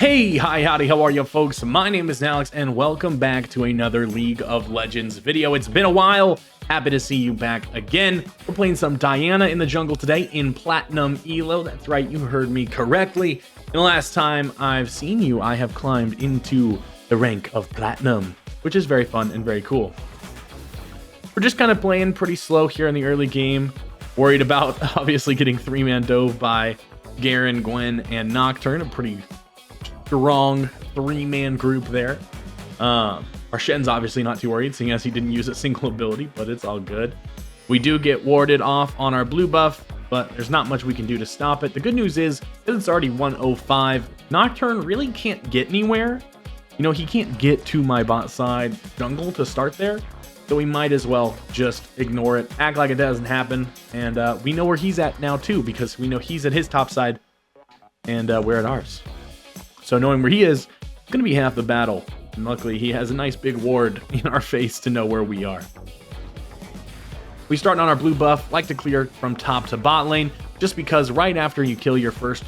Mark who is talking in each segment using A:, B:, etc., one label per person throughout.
A: Hey, hi, howdy, how are you folks? My name is Nallex and welcome back to another League of Legends video. It's been a while. Happy to see you back again. We're playing some Diana in the jungle today in Platinum Elo. That's right, you heard me correctly. And the last time I've seen you, I have climbed into the rank of Platinum, which is very fun and very cool. We're just kind of playing pretty slow here in the early game. Worried about obviously getting three-man dove by Garen, Gwen, and Nocturne. A pretty strong three-man group there. Our Shen's obviously not too worried, seeing as he didn't use a single ability, but it's all good. We do get warded off on our blue buff, but there's not much we can do to stop it. The good news is, because it's already 105, Nocturne really can't get anywhere. You know, he can't get to my bot side jungle to start there, so we might as well just ignore it, act like it doesn't happen, and we know where he's at now too, because we know he's at his top side, and we're at ours. So knowing where he is going to be half the battle. And luckily, he has a nice big ward in our face to know where we are. We start on our blue buff, like to clear from top to bot lane, just because right after you kill your first,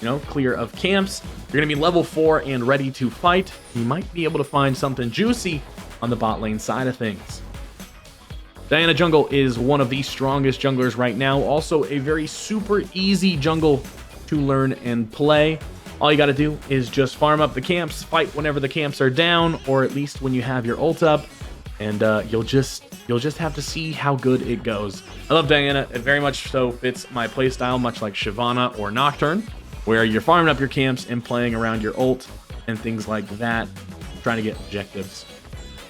A: clear of camps, you're going to be level 4 and ready to fight. You might be able to find something juicy on the bot lane side of things. Diana jungle is one of the strongest junglers right now. Also a very super easy jungle to learn and play. All you got to do is just farm up the camps, fight whenever the camps are down, or at least when you have your ult up, and you'll just have to see how good it goes. I love Diana. It very much so fits my playstyle, much like Shyvana or Nocturne, where you're farming up your camps and playing around your ult and things like that, trying to get objectives.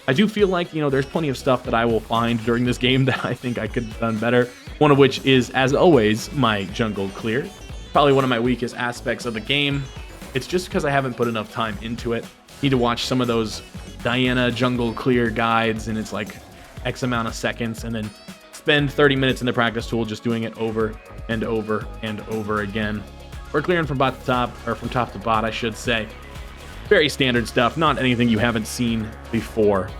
A: I do feel like, there's plenty of stuff that I will find during this game that I think I could have done better, one of which is, as always, my jungle clear. Probably one of my weakest aspects of the game. It's just because I haven't put enough time into it. Need to watch some of those Diana jungle clear guides, and it's like X amount of seconds, and then spend 30 minutes in the practice tool just doing it over and over and over again. We're clearing from bot to top, or from top to bot, I should say. Very standard stuff, not anything you haven't seen before.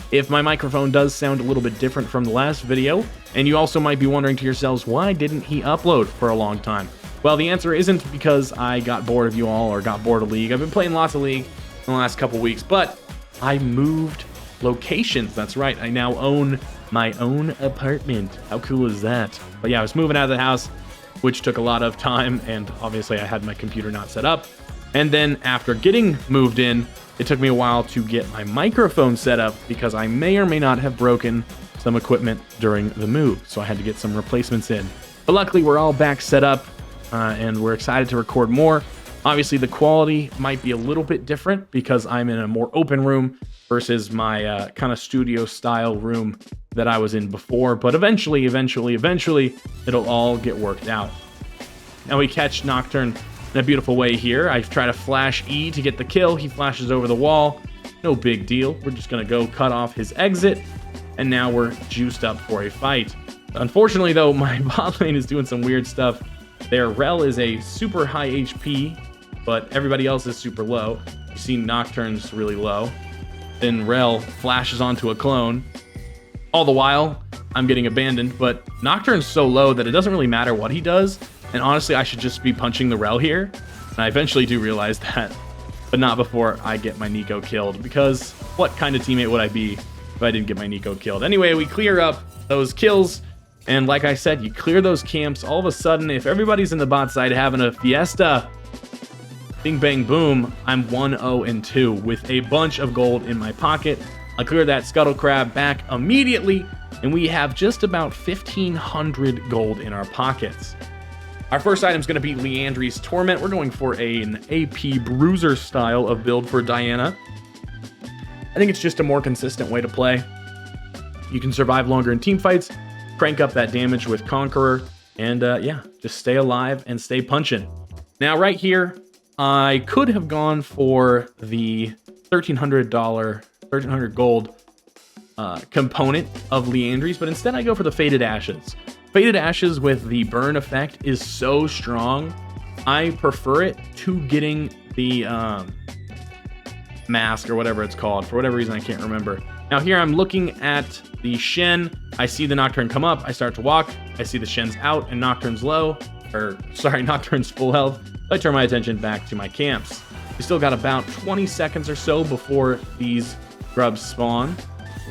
A: If my microphone does sound a little bit different from the last video, and you also might be wondering to yourselves, why didn't he upload for a long time? Well, the answer isn't because I got bored of you all or got bored of League. I've been playing lots of League in the last couple weeks, but I moved locations. That's right, I now own my own apartment. How cool is that? But yeah, I was moving out of the house, which took a lot of time, and obviously I had my computer not set up. And then after getting moved in, it took me a while to get my microphone set up because I may or may not have broken some equipment during the move, so I had to get some replacements in. But luckily, we're all back set up, and we're excited to record more. Obviously, the quality might be a little bit different because I'm in a more open room versus my kind of studio-style room that I was in before, but eventually, it'll all get worked out. Now we catch Nocturne in a beautiful way here. I try to flash E to get the kill. He flashes over the wall. No big deal. We're just going to go cut off his exit. And now we're juiced up for a fight. Unfortunately, though, my bot lane is doing some weird stuff. Their Rel is a super high HP, but everybody else is super low. You see Nocturne's really low. Then Rel flashes onto a clone. All the while, I'm getting abandoned, but Nocturne's so low that it doesn't really matter what he does. And honestly, I should just be punching the Rel here. And I eventually do realize that, but not before I get my Nico killed, because what kind of teammate would I be if I didn't get my Nico killed? Anyway, we clear up those kills, and like I said, you clear those camps, all of a sudden, if everybody's in the bot side having a fiesta, bing bang boom, I'm 1-0-2 with a bunch of gold in my pocket. I clear that Scuttle Crab back immediately, and we have just about 1,500 gold in our pockets. Our first item is going to be Liandry's Torment. We're going for an AP bruiser style of build for Diana. I think it's just a more consistent way to play. You can survive longer in team fights, crank up that damage with Conqueror, and yeah, just stay alive and stay punching. Now right here, I could have gone for the $1,300 gold component of Liandry's, but instead I go for the Faded Ashes. Faded Ashes with the burn effect is so strong. I prefer it to getting the mask or whatever it's called. For whatever reason, I can't remember. Now here I'm looking at the Shen. I see the Nocturne come up. I start to walk. I see the Shen's out and Nocturne's low. Or sorry, Nocturne's full health. I turn my attention back to my camps. We still got about 20 seconds or so before these grubs spawn.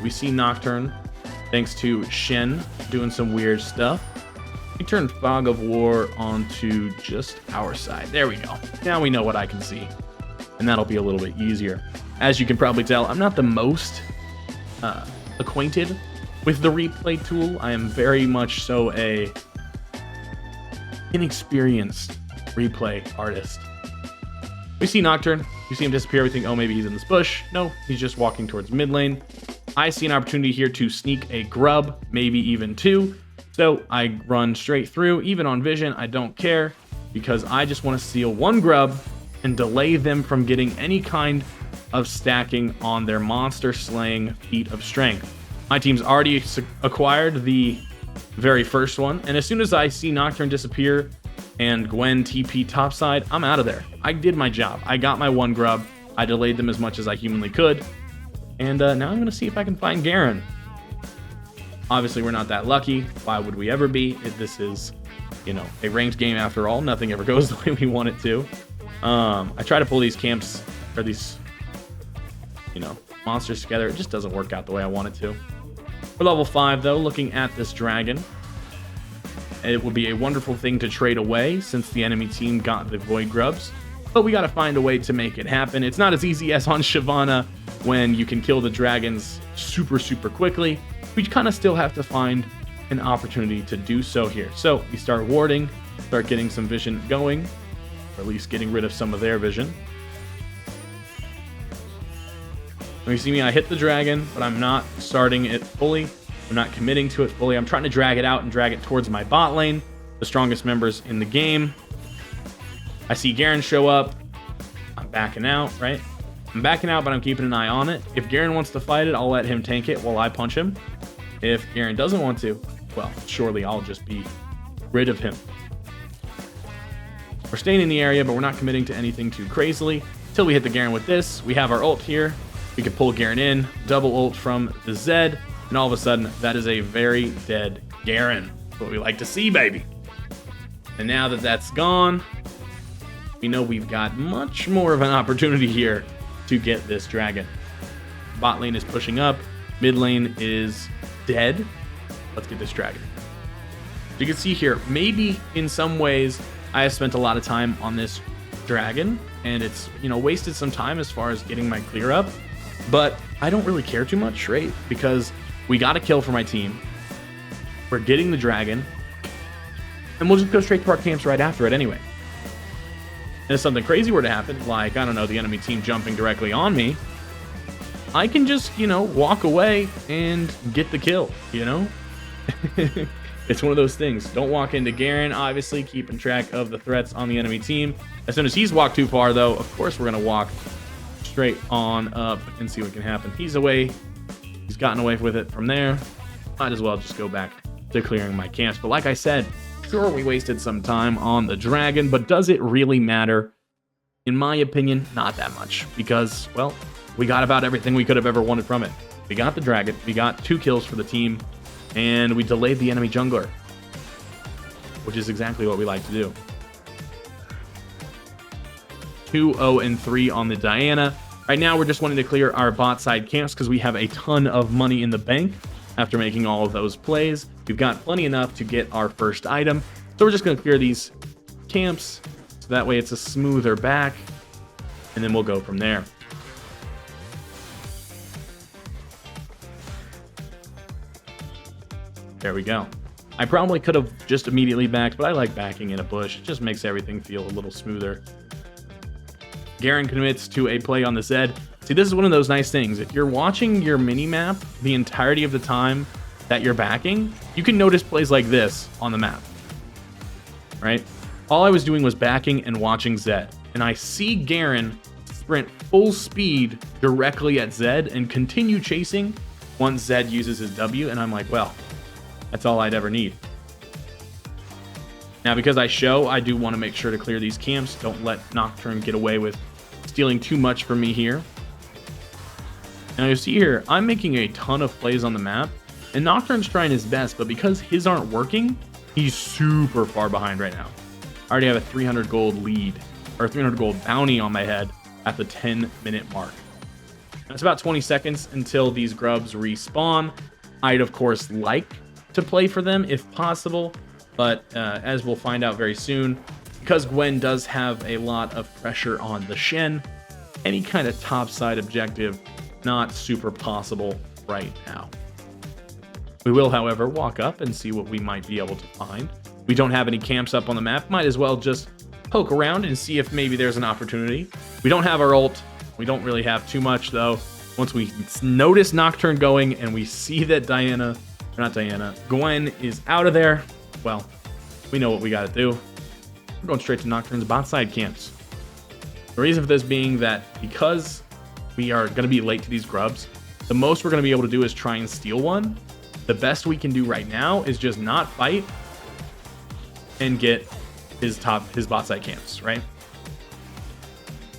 A: We see Nocturne, thanks to Shen, doing some weird stuff. We turn Fog of War onto just our side. There we go. Now we know what I can see, and that'll be a little bit easier. As you can probably tell, I'm not the most acquainted with the replay tool. I am very much so a inexperienced replay artist. We see Nocturne. You see him disappear. We think, oh, maybe he's in this bush. No, he's just walking towards mid lane. I see an opportunity here to sneak a grub, maybe even two. So I run straight through. Even on vision, I don't care, because I just want to steal one grub and delay them from getting any kind of stacking on their monster slaying feat of strength. My team's already acquired the very first one, and as soon as I see Nocturne disappear and Gwen TP topside, I'm out of there. I did my job. I got my one grub. I delayed them as much as I humanly could. And now I'm going to see if I can find Garen. Obviously, we're not that lucky. Why would we ever be? This is, you know, a ranked game after all. Nothing ever goes the way we want it to. I try to pull these camps, or these, you know, monsters together. It just doesn't work out the way I want it to. We're level 5, though, looking at this dragon. It would be a wonderful thing to trade away since the enemy team got the Void Grubs. But we got to find a way to make it happen. It's not as easy as on Shyvana when you can kill the dragons super, super quickly. We kind of still have to find an opportunity to do so here. So we start warding, start getting some vision going, or at least getting rid of some of their vision. When you see me, I hit the dragon, but I'm not starting it fully. I'm not committing to it fully. I'm trying to drag it out and drag it towards my bot lane, the strongest members in the game. I see Garen show up. I'm backing out, right? I'm backing out, but I'm keeping an eye on it. If Garen wants to fight it, I'll let him tank it while I punch him. If Garen doesn't want to, well, surely I'll just be rid of him. We're staying in the area, but we're not committing to anything too crazily. Until we hit the Garen with this. We have our ult here. We can pull Garen in, double ult from the Zed, and all of a sudden, that is a very dead Garen. That's what we like to see, baby. And now that that's gone, we know we've got much more of an opportunity here to get this dragon. Bot lane is pushing up. Mid lane is dead. Let's get this dragon. You can see here, maybe in some ways, I have spent a lot of time on this dragon, and it's, you know, wasted some time as far as getting my clear up. But I don't really care too much, right? Because we got a kill for my team. We're getting the dragon. And we'll just go straight to our camps right after it anyway. And if something crazy were to happen, like, I don't know, the enemy team jumping directly on me, I can just, you know, walk away and get the kill, you know? It's one of those things. Don't walk into Garen, obviously, keeping track of the threats on the enemy team. As soon as he's walked too far, though, of course we're going to walk straight on up and see what can happen. He's away. He's gotten away with it from there. Might as well just go back to clearing my camps. But like I said, sure, we wasted some time on the dragon, but does it really matter? In my opinion, not that much, because, well, we got about everything we could have ever wanted from it. We got the dragon, we got 2 kills for the team, and we delayed the enemy jungler, which is exactly what we like to do. 2-0-3 on the Diana. Right now, we're just wanting to clear our bot side camps because we have a ton of money in the bank after making all of those plays. We've got plenty enough to get our first item. So we're just going to clear these camps so that way it's a smoother back, and then we'll go from there. There we go. I probably could have just immediately backed, but I like backing in a bush. It just makes everything feel a little smoother. Garen commits to a play on the Zed. See, this is one of those nice things. If you're watching your mini-map the entirety of the time that you're backing, you can notice plays like this on the map, right? All I was doing was backing and watching Zed, and I see Garen sprint full speed directly at Zed and continue chasing once Zed uses his W, and I'm like, well, that's all I'd ever need. Now, because I do want to make sure to clear these camps. Don't let Nocturne get away with stealing too much from me here. Now, you see here, I'm making a ton of plays on the map, and Nocturne's trying his best, but because his aren't working, he's super far behind right now. I already have a 300 gold lead, or 300 gold bounty on my head at the 10-minute mark. It's about 20 seconds until these grubs respawn. I'd, of course, like to play for them if possible, but as we'll find out very soon, because Gwen does have a lot of pressure on the Shen, any kind of topside objective, not super possible right now. We will, however, walk up and see what we might be able to find. We don't have any camps up on the map. Might as well just poke around and see if maybe there's an opportunity. We don't have our ult. We don't really have too much, though. Once we notice Nocturne going and we see that Gwen is out of there, well, we know what we got to do. We're going straight to Nocturne's bot side camps. The reason for this being that because we are going to be late to these grubs, the most we're going to be able to do is try and steal one. The best we can do right now is just not fight and get his bot side camps, right?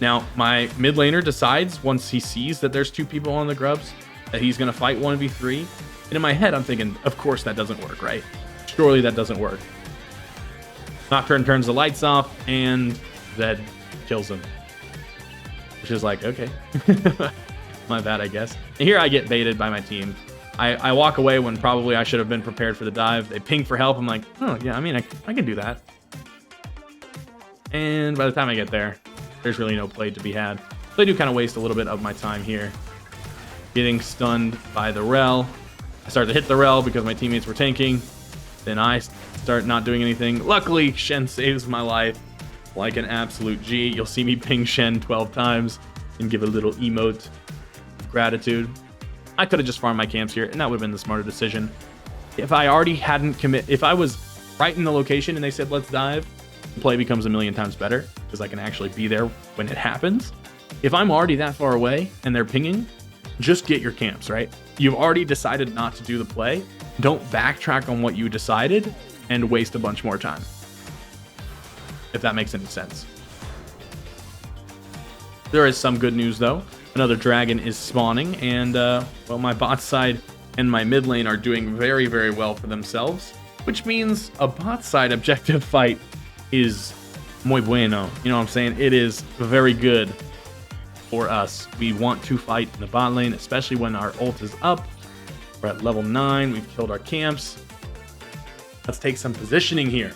A: Now, my mid laner decides once he sees that there's two people on the grubs that he's going to fight 1v3. And in my head, I'm thinking, of course that doesn't work, right? Surely that doesn't work. Nocturne turns the lights off and Zed kills him. Which is like, okay. My bad, I guess. And here I get baited by my team. I walk away when probably I should have been prepared for the dive. They ping for help. I'm like, oh, yeah, I mean, I can do that. And by the time I get there, there's really no play to be had. So I do kind of waste a little bit of my time here. Getting stunned by the Rel. I start to hit the Rel because my teammates were tanking. Then I start not doing anything. Luckily, Shen saves my life like an absolute G. You'll see me ping Shen 12 times and give a little emote of gratitude. I could have just farmed my camps here, and that would have been the smarter decision. If I already hadn't if I was right in the location and they said, let's dive, the play becomes a million times better because I can actually be there when it happens. If I'm already that far away and they're pinging, just get your camps, right? You've already decided not to do the play. Don't backtrack on what you decided and waste a bunch more time. If that makes any sense. There is some good news though. Another dragon is spawning, and well, my bot side and my mid lane are doing very, very well for themselves, which means a bot side objective fight is muy bueno. You know what I'm saying? It is very good for us. We want to fight in the bot lane, especially when our ult is up. We're at level 9. We've killed our camps. Let's take some positioning here.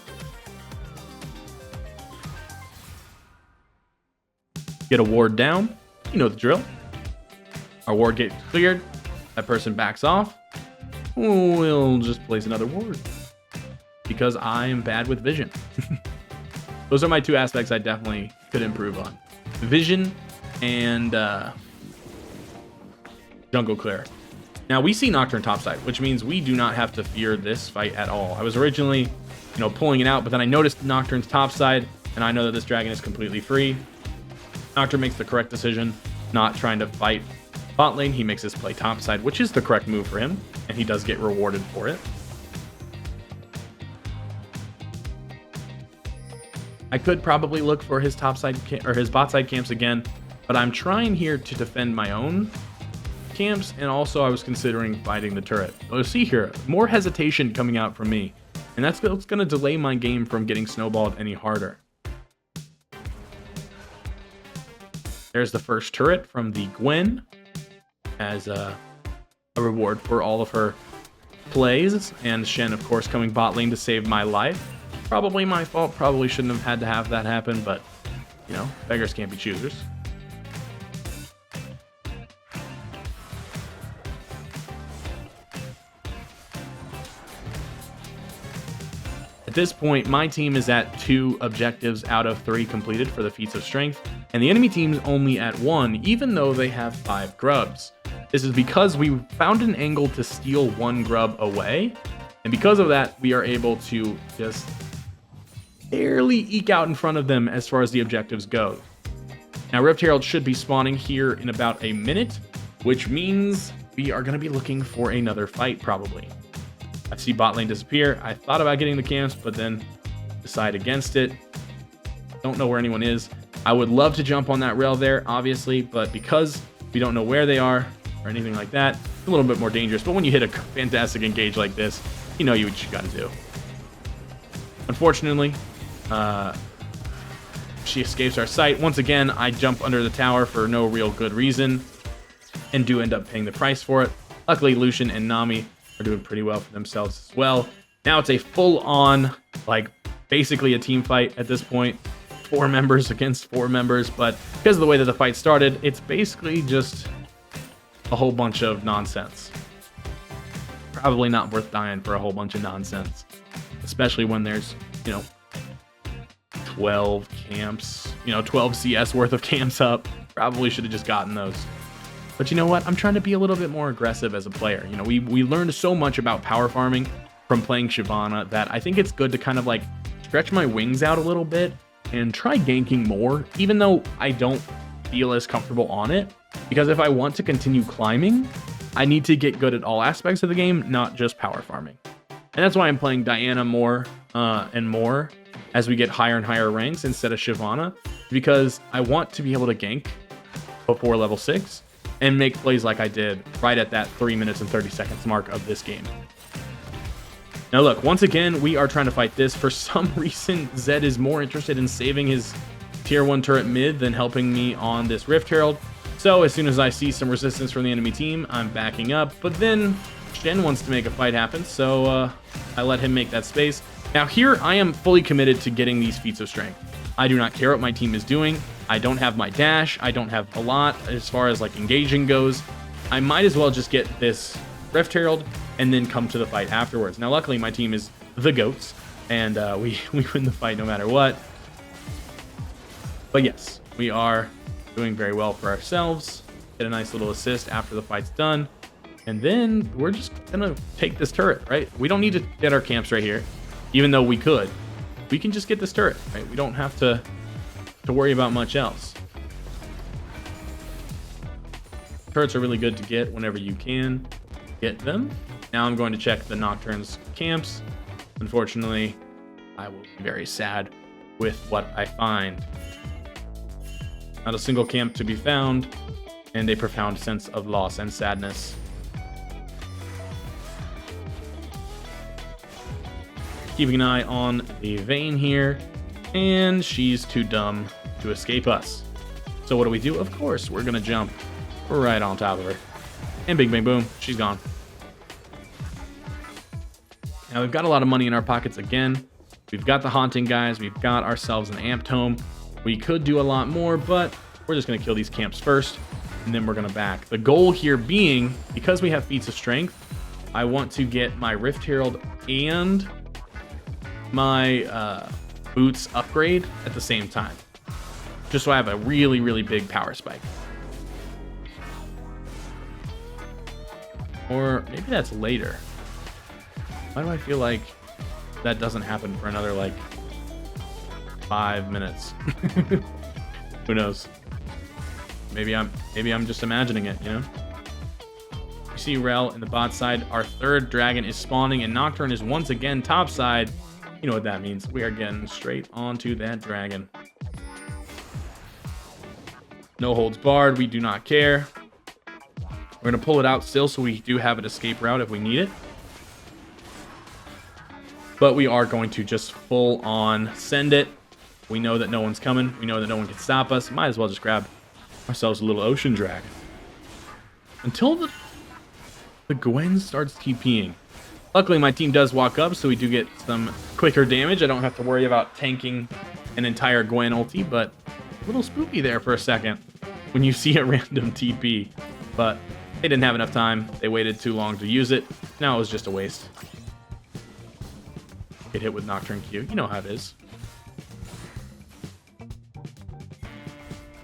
A: Get a ward down. You know the drill. Our ward gets cleared. That person backs off. We'll just place another ward because I am bad with vision. Those are my two aspects I definitely could improve on. Vision and jungle clear. Now we see Nocturne topside, which means we do not have to fear this fight at all. I was originally, pulling it out, but then I noticed Nocturne's topside, and I know that this dragon is completely free. Nocturne makes the correct decision, not trying to fight bot lane. He makes his play topside, which is the correct move for him, and he does get rewarded for it. I could probably look for his topside or his bot side camps again, but I'm trying here to defend my own camps, and also I was considering fighting the turret. You'll see here more hesitation coming out from me, and that's going to delay my game from getting snowballed any harder. There's the first turret from the Gwen as a reward for all of her plays, and Shen, of course, coming bot lane to save my life. Probably my fault. Probably shouldn't have had to have that happen, but beggars can't be choosers. At this point, my team is at 2 objectives out of 3 completed for the feats of strength, and the enemy team's only at 1, even though they have 5 grubs. This is because we found an angle to steal 1 grub away, and because of that, we are able to just barely eke out in front of them as far as the objectives go. Now, Rift Herald should be spawning here in about a minute, which means we are going to be looking for another fight, probably. I see bot lane disappear. I thought about getting the camps, but then decide against it. Don't know where anyone is. I would love to jump on that rail there, obviously, but because we don't know where they are or anything like that, it's a little bit more dangerous. But when you hit a fantastic engage like this, you know what you got to do. Unfortunately, She escapes our sight. Once again, I jump under the tower for no real good reason and do end up paying the price for it. Luckily, Lucian and Nami are doing pretty well for themselves as well. Now it's a full-on, like, basically a team fight at this point. 4 members against 4 members, but because of the way that the fight started, it's basically just a whole bunch of nonsense. Probably not worth dying for a whole bunch of nonsense, especially when there's, 12 camps, 12 CS worth of camps up. Probably should have just gotten those. But you know what? I'm trying to be a little bit more aggressive as a player. We learned so much about power farming from playing Shyvana that I think it's good to kind of like stretch my wings out a little bit and try ganking more, even though I don't feel as comfortable on it. Because if I want to continue climbing, I need to get good at all aspects of the game, not just power farming. And that's why I'm playing Diana more and more as we get higher and higher ranks instead of Shyvana, because I want to be able to gank before level 6 and make plays like I did right at that 3 minutes and 30 seconds mark of this game. Now look, once again, we are trying to fight this. For some reason, Zed is more interested in saving his tier 1 turret mid than helping me on this Rift Herald. So as soon as I see some resistance from the enemy team, I'm backing up. But then Shen wants to make a fight happen, so I let him make that space. Now here, I am fully committed to getting these feats of strength. I do not care what my team is doing. I don't have my dash. I don't have a lot as far as like engaging goes. I might as well just get this Rift Herald and then come to the fight afterwards. Now, luckily, my team is the GOATs, and we win the fight no matter what. But yes, we are doing very well for ourselves. Get a nice little assist after the fight's done. And then we're just going to take this turret, right? We don't need to get our camps right here, even though we could. We can just get this turret, right? We don't have to worry about much else. Turrets are really good to get whenever you can get them. Now I'm going to check the Nocturne's camps. Unfortunately, I will be very sad with what I find. Not a single camp to be found, and a profound sense of loss and sadness. Keeping an eye on the Vayne here, and she's too dumb to escape us. So what do? Of course, we're gonna jump right on top of her. And bing, bang, boom, she's gone. Now we've got a lot of money in our pockets again. We've got the Haunting guys. We've got ourselves an Amped Home. We could do a lot more, but we're just going to kill these camps first, and then we're going to back. The goal here being, because we have feats of strength, I want to get my Rift Herald and my boots upgrade at the same time, just so I have a really, really big power spike. Or maybe that's later. Why do I feel like that doesn't happen for another, like, 5 minutes? Who knows? Maybe I'm just imagining it, You see Rel in the bot side. Our third dragon is spawning, and Nocturne is once again top side. You know what that means. We are getting straight onto that dragon. No holds barred. We do not care. We're going to pull it out still, so we do have an escape route if we need it. But we are going to just full on send it. We know that no one's coming. We know that no one can stop us. Might as well just grab ourselves a little ocean dragon. Until the Gwen starts TPing. Luckily, my team does walk up, so we do get some quicker damage. I don't have to worry about tanking an entire Gwen ulti, but a little spooky there for a second when you see a random TP. But they didn't have enough time. They waited too long to use it. Now it was just a waste. Get hit with Nocturne Q. You know how it is.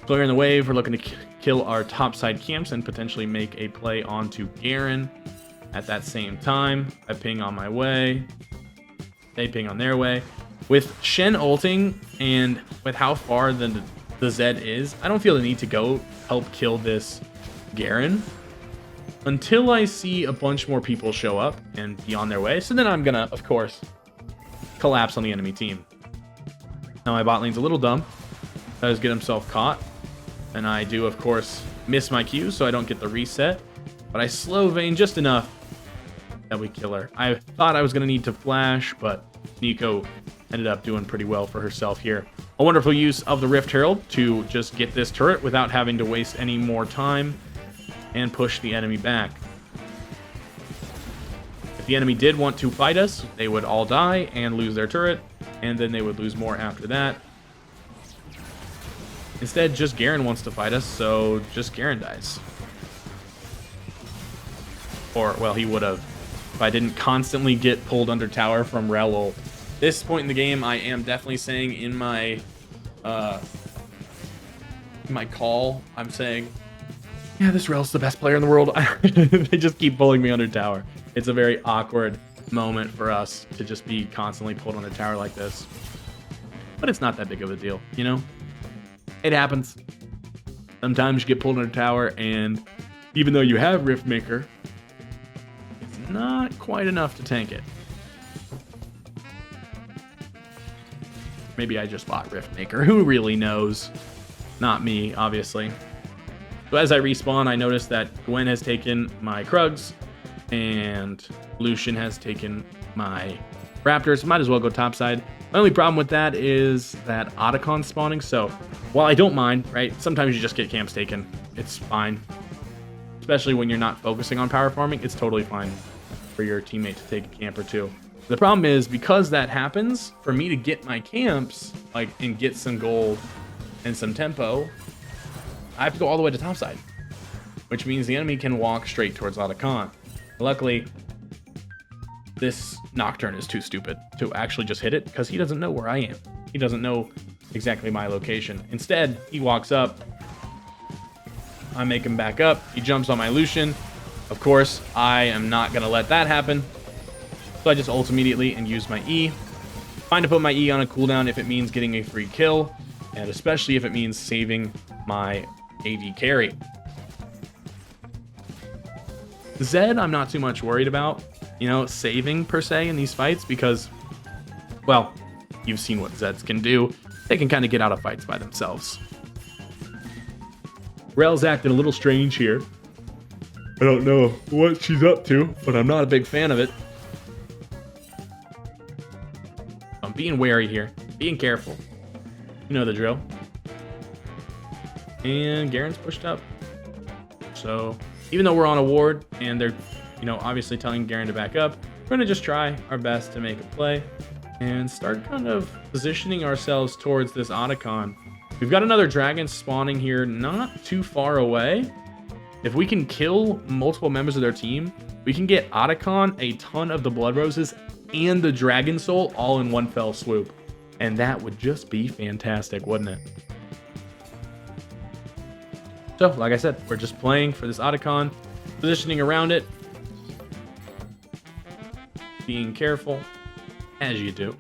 A: Clearing the wave. We're looking to kill our topside camps and potentially make a play onto Garen. At that same time, I ping on my way. They ping on their way. With Shen ulting and with how far the Zed is, I don't feel the need to go help kill this Garen until I see a bunch more people show up and be on their way. So then I'm gonna, of course, collapse on the enemy team. Now my bot lane's a little dumb. Does get himself caught. And I do, of course, miss my Q, so I don't get the reset. But I slow Vayne just enough that we kill her. I thought I was going to need to flash, but Nico ended up doing pretty well for herself here. A wonderful use of the Rift Herald to just get this turret without having to waste any more time and push the enemy back. If the enemy did want to fight us, they would all die and lose their turret, and then they would lose more after that. Instead, just Garen wants to fight us, so just Garen dies. Or, well, he would have if I didn't constantly get pulled under tower from Rel ult. This point in the game, I am definitely saying in my call, I'm saying, yeah, this Rel's the best player in the world. They just keep pulling me under tower. It's a very awkward moment for us to just be constantly pulled under tower like this. But it's not that big of a deal, you know? It happens. Sometimes you get pulled under tower, and even though you have Riftmaker, it's not quite enough to tank it. Maybe I just bought Riftmaker. Who really knows? Not me, obviously. So as I respawn, I notice that Gwen has taken my Krugs, and Lucian has taken my Raptors. Might as well go topside. My only problem with that is that Otacon spawning. So while I don't mind, right? Sometimes you just get camps taken. It's fine. Especially when you're not focusing on power farming, it's totally fine for your teammate to take a camp or two. The problem is, because that happens, for me to get my camps, like, and get some gold and some tempo, I have to go all the way to topside, which means the enemy can walk straight towards Otacon. Luckily, this Nocturne is too stupid to actually just hit it, because he doesn't know where I am. He doesn't know exactly my location. Instead, he walks up. I make him back up. He jumps on my Lucian. Of course, I am not going to let that happen. So I just ult immediately and use my E. Fine to put my E on a cooldown if it means getting a free kill, and especially if it means saving my AD carry. Zed, I'm not too much worried about, you know, saving per se in these fights, because, well, you've seen what Zeds can do. They can kind of get out of fights by themselves. Rel's acting a little strange here. I don't know what she's up to, but I'm not a big fan of it. I'm being wary here, being careful. You know the drill. And Garen's pushed up. So even though we're on a ward and they're, you know, obviously telling Garen to back up, we're going to just try our best to make a play and start kind of positioning ourselves towards this Otacon. We've got another dragon spawning here not too far away. If we can kill multiple members of their team, we can get Otacon a ton of the Blood Roses and the Dragon Soul all in one fell swoop. And that would just be fantastic, wouldn't it? So, like I said, we're just playing for this Otacon, positioning around it, being careful, as you do.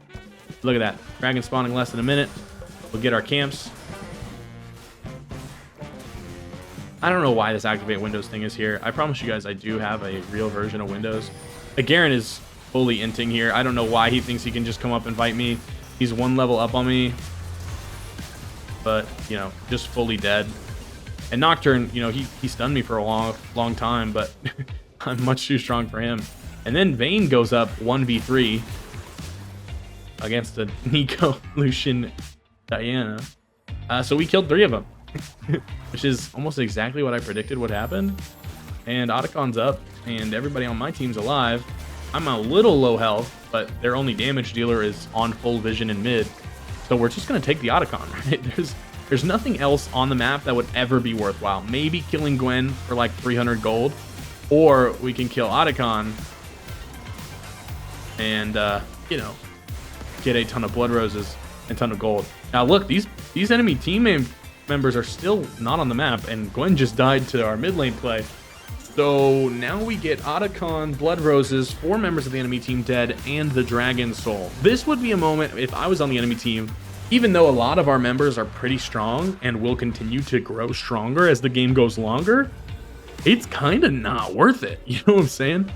A: Look at that. Dragon spawning less than a minute. We'll get our camps. I don't know why this activate Windows thing is here. I promise you guys I do have a real version of Windows. Garen is fully inting here. I don't know why he thinks he can just come up and fight me. He's one level up on me. But, you know, just fully dead. And Nocturne, you know, he stunned me for a long time, but I'm much too strong for him. And then Vayne goes up 1v3 against a Nico, Lucian, Diana. So we killed 3 of them, which is almost exactly what I predicted would happen. And Otacon's up, and everybody on my team's alive. I'm a little low health, but their only damage dealer is on full vision in mid. So we're just going to take the Otacon, right? There's nothing else on the map that would ever be worthwhile. Maybe killing Gwen for like 300 gold, or we can kill Otacon and, you know, get a ton of Blood Roses and a ton of gold. Now look, these enemy team members are still not on the map, and Gwen just died to our mid lane play. So now we get Otacon, Blood Roses, 4 members of the enemy team dead, and the Dragon Soul. This would be a moment if I was on the enemy team. Even though a lot of our members are pretty strong and will continue to grow stronger as the game goes longer, it's kind of not worth it. You know what I'm saying?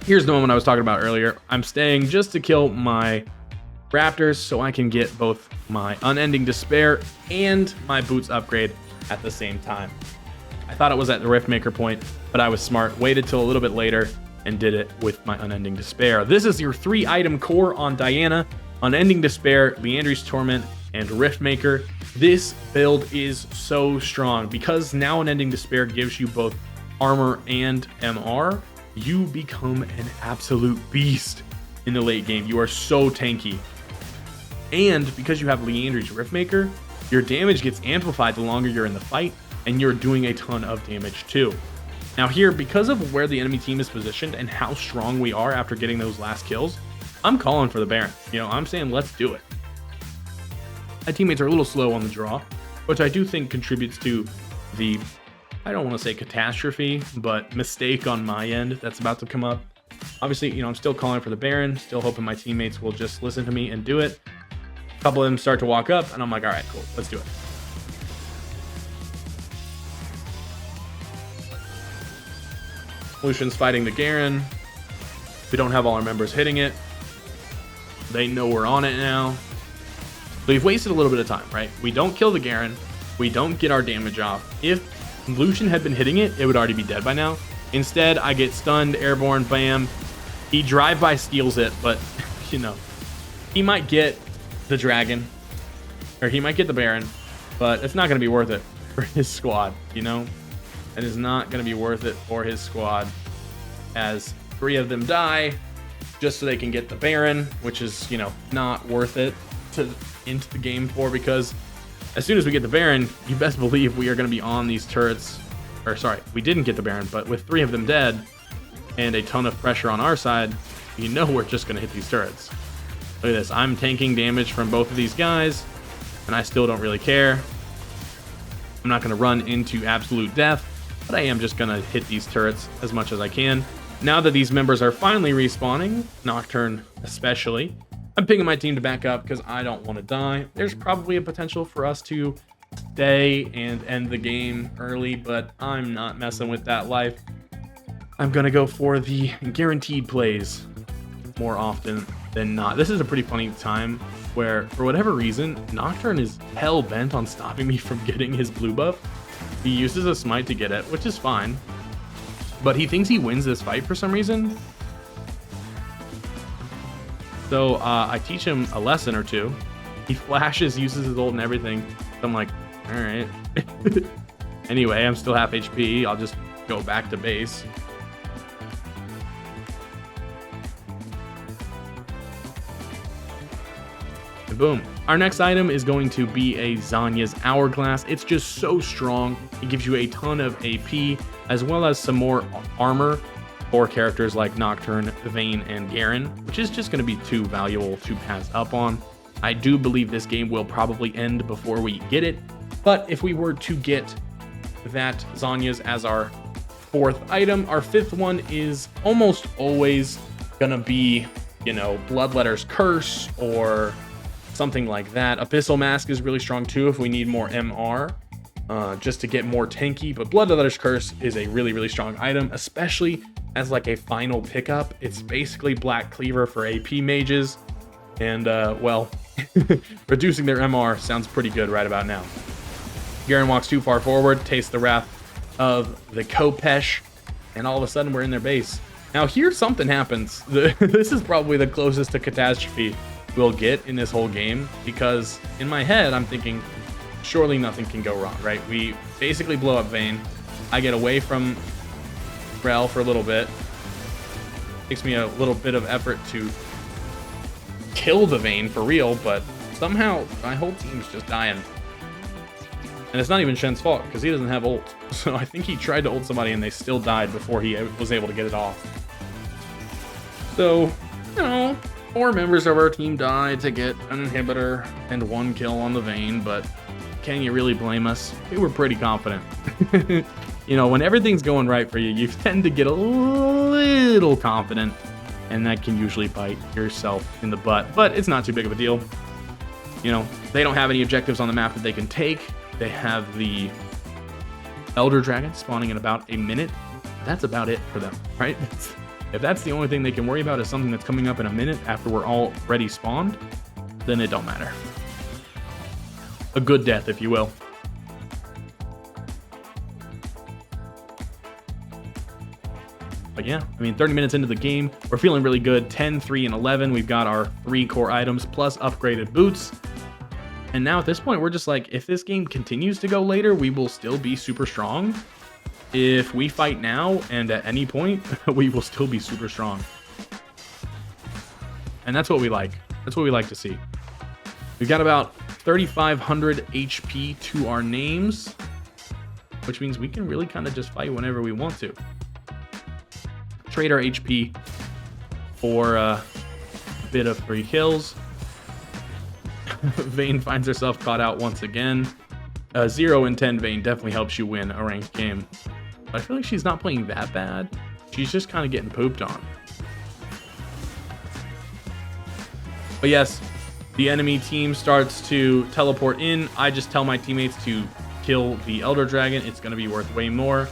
A: Here's the moment I was talking about earlier. I'm staying just to kill my Raptors so I can get both my Unending Despair and my Boots upgrade at the same time. I thought it was at the Riftmaker point, but I was smart. Waited till a little bit later and did it with my Unending Despair. This is your 3-item core on Diana. Unending Despair, Leandry's Torment, and Riftmaker. This build is so strong because now Unending Despair gives you both armor and MR. You become an absolute beast in the late game. You are so tanky. And because you have Leandry's Riftmaker, your damage gets amplified the longer you're in the fight, and you're doing a ton of damage too. Now here, because of where the enemy team is positioned and how strong we are after getting those last kills, I'm calling for the Baron. You know, I'm saying let's do it. My teammates are a little slow on the draw, which I do think contributes to the, I don't want to say catastrophe, but mistake on my end that's about to come up. Obviously, you know, I'm still calling for the Baron, still hoping my teammates will just listen to me and do it. A couple of them start to walk up, and I'm like, all right, cool, let's do it. Lucian's fighting the Garen. We don't have all our members hitting it. They know we're on it now. We've wasted a little bit of time, right? We don't kill the Garen. We don't get our damage off. If Lucian had been hitting it, it would already be dead by now. Instead, I get stunned, airborne, bam. He drive-by steals it, but, you know, he might get the dragon, or he might get the Baron, but it's not going to be worth it for his squad, you know? It is not going to be worth it for his squad, as 3 of them die just so they can get the Baron, which is, you know, not worth it to into the game for, because as soon as we get the Baron, you best believe we are going to be on these turrets. Or sorry, we didn't get the Baron, but with 3 of them dead and a ton of pressure on our side, you know we're just going to hit these turrets. Look at this. I'm tanking damage from both of these guys, and I still don't really care. I'm not going to run into absolute death, but I am just going to hit these turrets as much as I can. Now that these members are finally respawning, Nocturne especially, I'm picking my team to back up because I don't want to die. There's probably a potential for us to stay and end the game early, but I'm not messing with that life. I'm going to go for the guaranteed plays more often than not. This is a pretty funny time where, for whatever reason, Nocturne is hell-bent on stopping me from getting his blue buff. He uses a smite to get it, which is fine, but he thinks he wins this fight for some reason. So I teach him a lesson or two. He flashes, uses his ult and everything. So I'm like, all right. Anyway, I'm still half HP. I'll just go back to base. And boom. Our next item is going to be a Zanya's Hourglass. It's just so strong. It gives you a ton of AP, as well as some more armor for characters like Nocturne, Vayne, and Garen, which is just going to be too valuable to pass up on. I do believe this game will probably end before we get it, but if we were to get that Zanya's as our 4th item, our 5th one is almost always going to be, you know, Bloodletter's Curse or something like that. Abyssal Mask is really strong too if we need more MR. Just to get more tanky, but Bloodletter's Curse is a really, really strong item, especially as like a final pickup. It's basically Black Cleaver for AP mages, and well, reducing their MR sounds pretty good right about now. Garen walks too far forward, tastes the wrath of the Kopesh, and all of a sudden we're in their base. Now here something happens. This is probably the closest to catastrophe we'll get in this whole game, because in my head I'm thinking, surely nothing can go wrong, right? We basically blow up Vayne. I get away from Rel for a little bit. Takes me a little bit of effort to kill the Vayne for real, but somehow my whole team's just dying. And it's not even Shen's fault, because he doesn't have ult. So I think he tried to ult somebody and they still died before he was able to get it off. So, you know, 4 members of our team died to get an inhibitor and 1 kill on the Vayne, but can you really blame us? We were pretty confident. You know, when everything's going right for you, you tend to get a little confident, and that can usually bite yourself in the butt, but it's not too big of a deal. You know, they don't have any objectives on the map that they can take. They have the Elder Dragon spawning in about a minute. That's about it for them, right? If that's the only thing they can worry about is something that's coming up in a minute after we're already spawned, then it don't matter. A good death, if you will. But yeah, I mean, 30 minutes into the game, we're feeling really good. 10, 3, and 11. We've got our 3 core items plus upgraded boots. And now at this point, we're just like, if this game continues to go later, we will still be super strong. If we fight now and at any point, we will still be super strong. And that's what we like. That's what we like to see. We've got about 3,500 HP to our names, which means we can really kind of just fight whenever we want to. Trade our HP for a bit of free kills. Vayne finds herself caught out once again. 0 in 10 Vayne definitely helps you win a ranked game. But I feel like she's not playing that bad. She's just kind of getting pooped on. But yes, the enemy team starts to teleport in. I just tell my teammates to kill the Elder Dragon. It's going to be worth way more.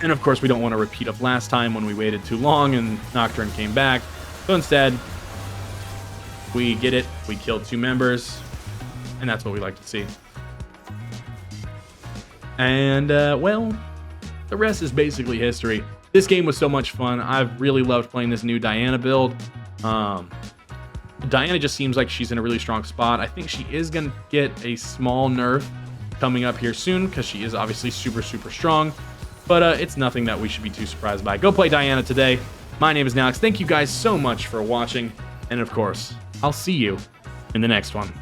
A: And of course, we don't want to repeat of last time when we waited too long and Nocturne came back. So instead, we get it. We killed 2 members. And that's what we like to see. And, well, the rest is basically history. This game was so much fun. I've really loved playing this new Diana build. Diana just seems like she's in a really strong spot. I think she is going to get a small nerf coming up here soon because she is obviously super, super strong. But it's nothing that we should be too surprised by. Go play Diana today. My name is Nallex. Thank you guys so much for watching. And of course, I'll see you in the next one.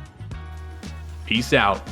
A: Peace out.